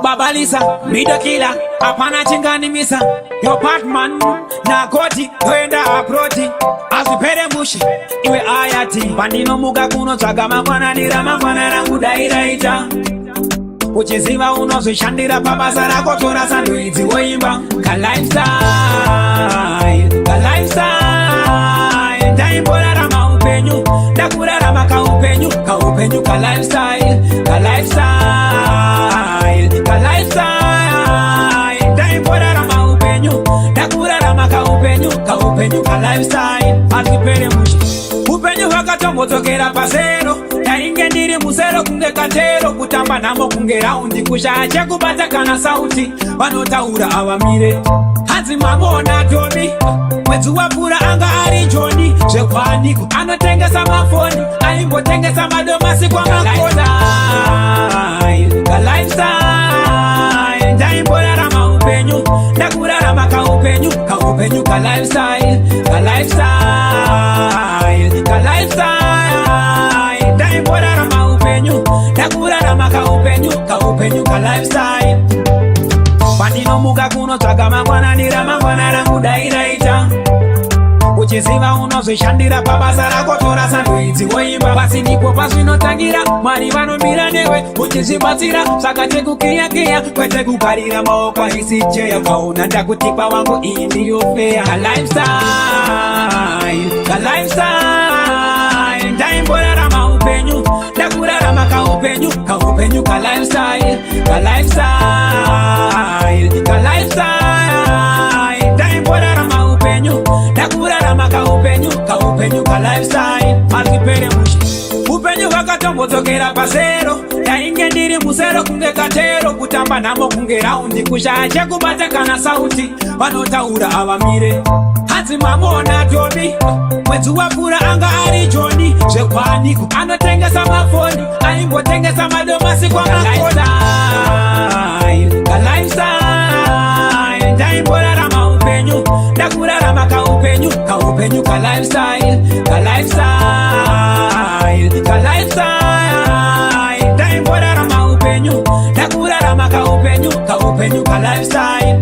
Babalisa, middle killer, apana chingani misa. Yo Batman, na koti, yoenda aproti. Azipere mushi, iwe ayati. Pandino muga kuno tsaga mafana nira mafana rangu dairaita. Uchiziva unozoshandira pabasa rako tora sandwidzi woimba. Ka lifestyle, ka lifestyle. Ndaimborarama upenyu, ndakurarama ka upenyu ka lifestyle, ka lifestyle, ka lifestyle. Ndaimborarama upenyu, ndakurarama ka upenyu ka lifestyle. Azipere mushi, upenyu hwakatombotokera pasero. Tainge ndiri musero kunge katero, kutamba namo kunge raundi, kushache kubata kana sauti. Vanotaura avamire, hanzi mamona Tony. Mwedzi wapfuura anga ari Joni. Zvekwaniko anotengesa mafoni, aimbotengesa madomasi kwa makoni. Ka lifestyle, ndaimborarama upenyu, ndakurarama ka upenyu ka lifestyle, ka lifestyle, ka lifestyle. Ndaimborarama upenyu, ndakurarama ka upenyu ka lifestyle. Pandinomuka kunotsvaga mangwananira mangwana rangu dairaita. Uchiziva unozoshandira pabasa rako tora sandwidzi woimba. Pasi ndipo pazvinotangira, Mwari vanomira newe uchizvibatsira. Saka tekukiyakiya kwete kugarira maoko aisi cheya. Kaona ndakutipa wangu iyi ndiyo feya. Ka lifestyle, ka lifestyle. Ndaimborarama upenyu, ndakurarama ka upenyu ka lifestyle, ka lifestyle, ka lifestyle. Ndaimborarama upenyu, ndakurarama ka upenyu ka lifestyle. Azipere mushi, upenyu hwakatombotokera pasero. Tainge ndiri musero kunge katero, kutamba namo kunge raundi, kushache kubata kana sauti. Vanotaura avamire, hanzi mamona Tony. Mwedzi wapfuura anga ari Joni. Zvekwaniko anotengesa mafoni, aimbotengesa madomasi kwa makoni. Ka lifestyle, ndaimborarama upenyu, ndakurarama ka upenyu ka lifestyle, ka lifestyle, ka lifestyle. Ndaimborarama upenyu, ndakurarama ka upenyu ka lifestyle.